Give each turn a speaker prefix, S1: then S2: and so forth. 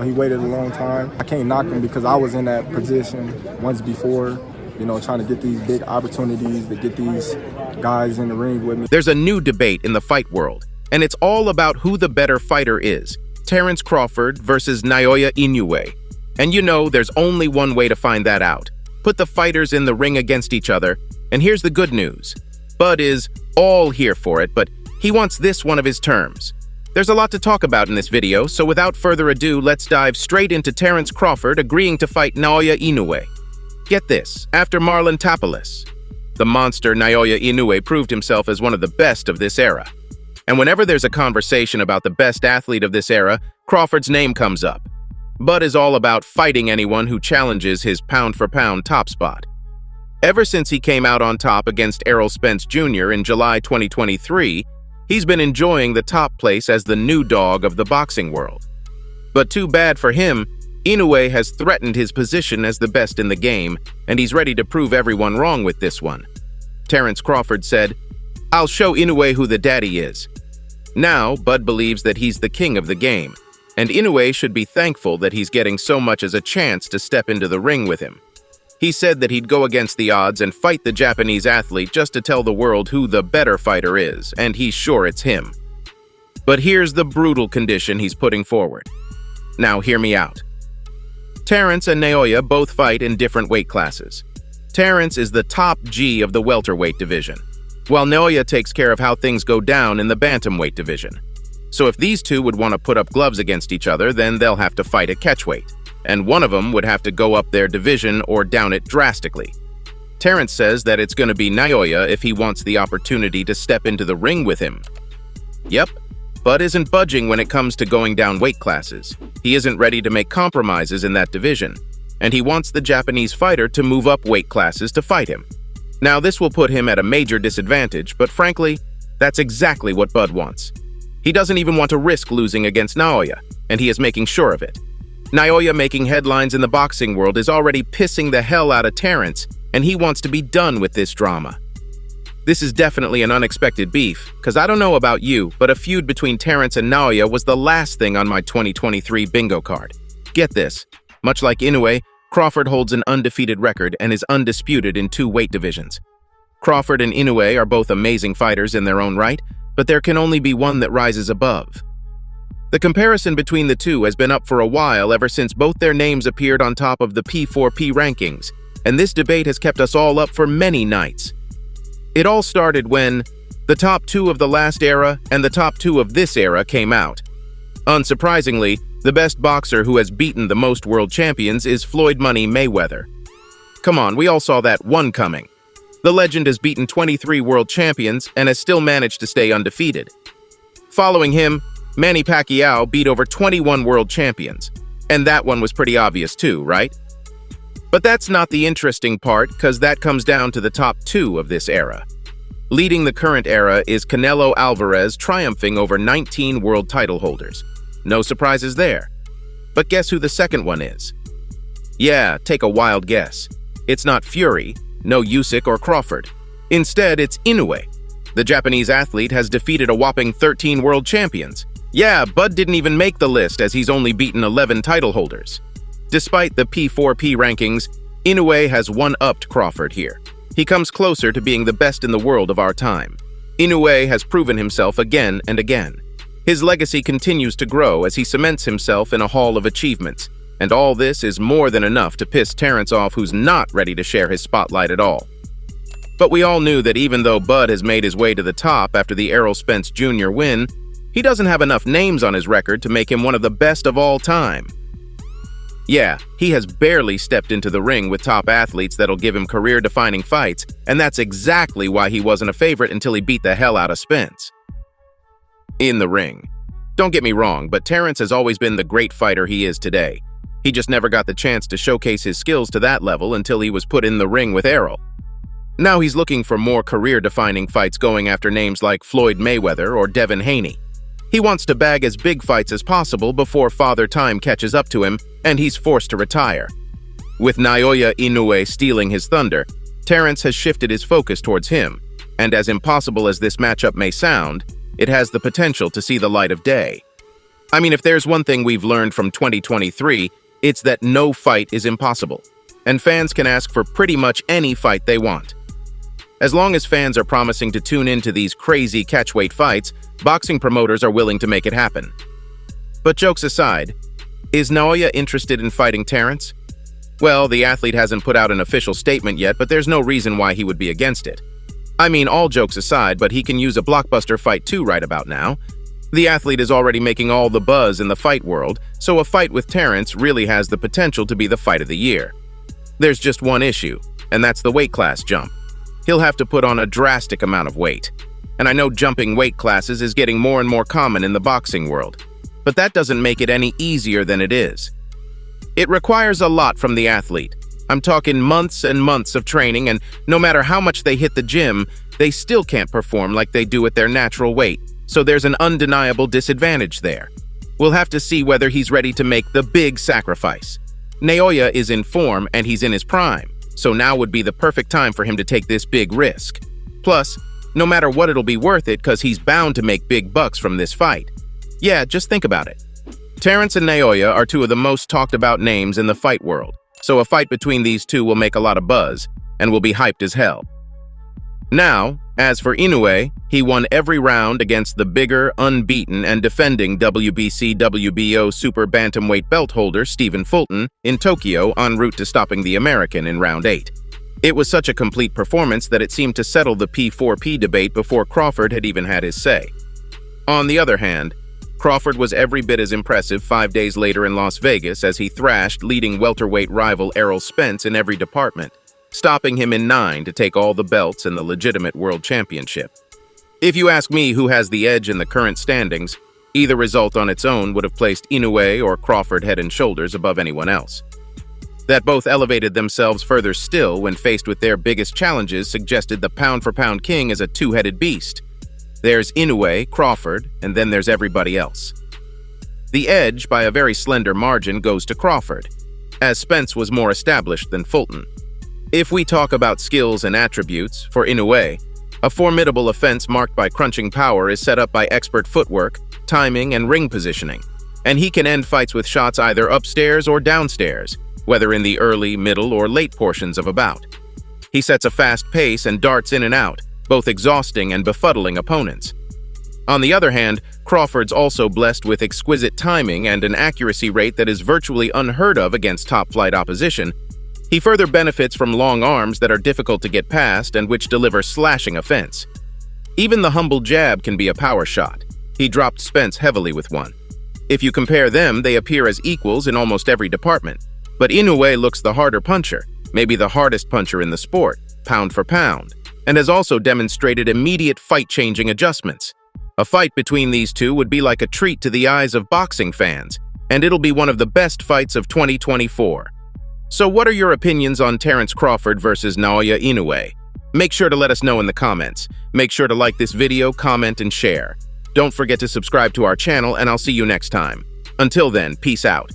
S1: he waited a long time. I can't knock him because I was in that position once before, trying to get these big opportunities to get these guys in the ring with me.
S2: There's a new debate in the fight world, and it's all about who the better fighter is, Terence Crawford versus Naoya Inoue. And there's only one way to find that out. Put the fighters in the ring against each other, and here's the good news. Bud is all here for it, but he wants this one of his terms. There's a lot to talk about in this video, so without further ado, let's dive straight into Terence Crawford agreeing to fight Naoya Inoue. Get this, after Marlon Tapales, the monster Naoya Inoue proved himself as one of the best of this era. And whenever there's a conversation about the best athlete of this era, Crawford's name comes up. Bud is all about fighting anyone who challenges his pound-for-pound top spot. Ever since he came out on top against Errol Spence Jr. in July 2023, he's been enjoying the top place as the new dog of the boxing world. But too bad for him, Inoue has threatened his position as the best in the game, and he's ready to prove everyone wrong with this one. Terence Crawford said, "I'll show Inoue who the daddy is." Now, Bud believes that he's the king of the game, and Inoue should be thankful that he's getting so much as a chance to step into the ring with him. He said that he'd go against the odds and fight the Japanese athlete just to tell the world who the better fighter is, and he's sure it's him. But here's the brutal condition he's putting forward. Now hear me out. Terence and Naoya both fight in different weight classes. Terence is the top G of the welterweight division, while Naoya takes care of how things go down in the bantamweight division. So if these two would want to put up gloves against each other, then they'll have to fight at catchweight, and one of them would have to go up their division or down it drastically. Terence says that it's going to be Naoya if he wants the opportunity to step into the ring with him. Yep, Bud isn't budging when it comes to going down weight classes. He isn't ready to make compromises in that division, and he wants the Japanese fighter to move up weight classes to fight him. Now this will put him at a major disadvantage, but frankly, that's exactly what Bud wants. He doesn't even want to risk losing against Naoya, and he is making sure of it. Naoya making headlines in the boxing world is already pissing the hell out of Terence, and he wants to be done with this drama. This is definitely an unexpected beef, because I don't know about you, but a feud between Terence and Naoya was the last thing on my 2023 bingo card. Get this, much like Inoue, Crawford holds an undefeated record and is undisputed in 2 weight divisions. Crawford and Inoue are both amazing fighters in their own right, but there can only be one that rises above. The comparison between the two has been up for a while ever since both their names appeared on top of the P4P rankings, and this debate has kept us all up for many nights. It all started when the top 2 of the last era and the top 2 of this era came out. Unsurprisingly, the best boxer who has beaten the most world champions is Floyd Money Mayweather. Come on, we all saw that one coming. The legend has beaten 23 world champions and has still managed to stay undefeated. Following him, Manny Pacquiao beat over 21 world champions, and that one was pretty obvious too, right? But that's not the interesting part, because that comes down to the top 2 of this era. Leading the current era is Canelo Alvarez, triumphing over 19 world title holders. No surprises there. But guess who the second one is? Yeah, take a wild guess. It's not Fury, no Usyk or Crawford. Instead, it's Inoue. The Japanese athlete has defeated a whopping 13 world champions. Yeah, Bud didn't even make the list as he's only beaten 11 title holders. Despite the P4P rankings, Inoue has one-upped Crawford here. He comes closer to being the best in the world of our time. Inoue has proven himself again and again. His legacy continues to grow as he cements himself in a hall of achievements, and all this is more than enough to piss Terence off, who's not ready to share his spotlight at all. But we all knew that even though Bud has made his way to the top after the Errol Spence Jr. win, he doesn't have enough names on his record to make him one of the best of all time. Yeah, he has barely stepped into the ring with top athletes that'll give him career-defining fights, and that's exactly why he wasn't a favorite until he beat the hell out of Spence. In the ring. Don't get me wrong, but Terence has always been the great fighter he is today. He just never got the chance to showcase his skills to that level until he was put in the ring with Errol. Now he's looking for more career-defining fights, going after names like Floyd Mayweather or Devin Haney. He wants to bag as big fights as possible before Father Time catches up to him and he's forced to retire. With Naoya Inoue stealing his thunder, Terence has shifted his focus towards him, and as impossible as this matchup may sound, it has the potential to see the light of day. I mean, if there's one thing we've learned from 2023, it's that no fight is impossible, and fans can ask for pretty much any fight they want. As long as fans are promising to tune into these crazy catchweight fights, boxing promoters are willing to make it happen. But jokes aside, is Naoya interested in fighting Terence? Well, the athlete hasn't put out an official statement yet, but there's no reason why he would be against it. I mean, all jokes aside, but he can use a blockbuster fight too right about now. The athlete is already making all the buzz in the fight world, so a fight with Terence really has the potential to be the fight of the year. There's just one issue, and that's the weight class jump. He'll have to put on a drastic amount of weight. And I know jumping weight classes is getting more and more common in the boxing world, but that doesn't make it any easier than it is. It requires a lot from the athlete. I'm talking months and months of training, and no matter how much they hit the gym, they still can't perform like they do at their natural weight, so there's an undeniable disadvantage there. We'll have to see whether he's ready to make the big sacrifice. Naoya is in form and he's in his prime, so now would be the perfect time for him to take this big risk. Plus, no matter what, it'll be worth it because he's bound to make big bucks from this fight. Yeah, just think about it. Terence and Naoya are two of the most talked about names in the fight world, so a fight between these two will make a lot of buzz and will be hyped as hell. Now, as for Inoue, he won every round against the bigger, unbeaten, and defending WBC/WBO super bantamweight belt holder Stephen Fulton in Tokyo en route to stopping the American in round 8. It was such a complete performance that it seemed to settle the P4P debate before Crawford had even had his say. On the other hand, Crawford was every bit as impressive 5 days later in Las Vegas as he thrashed leading welterweight rival Errol Spence in every department, stopping him in 9 to take all the belts and the legitimate world championship. If you ask me who has the edge in the current standings, either result on its own would have placed Inoue or Crawford head and shoulders above anyone else. That both elevated themselves further still when faced with their biggest challenges suggested the pound-for-pound king is a two-headed beast. There's Inoue, Crawford, and then there's everybody else. The edge, by a very slender margin, goes to Crawford, as Spence was more established than Fulton. If we talk about skills and attributes, for Inoue, a formidable offense marked by crunching power is set up by expert footwork, timing, and ring positioning, and he can end fights with shots either upstairs or downstairs, whether in the early, middle, or late portions of a bout. He sets a fast pace and darts in and out, both exhausting and befuddling opponents. On the other hand, Crawford's also blessed with exquisite timing and an accuracy rate that is virtually unheard of against top-flight opposition. He further benefits from long arms that are difficult to get past and which deliver slashing offense. Even the humble jab can be a power shot. He dropped Spence heavily with one. If you compare them, they appear as equals in almost every department. But Inoue looks the harder puncher, maybe the hardest puncher in the sport, pound for pound, and has also demonstrated immediate fight-changing adjustments. A fight between these two would be like a treat to the eyes of boxing fans, and it'll be one of the best fights of 2024. So what are your opinions on Terence Crawford versus Naoya Inoue? Make sure to let us know in the comments. Make sure to like this video, comment, and share. Don't forget to subscribe to our channel, and I'll see you next time. Until then, peace out.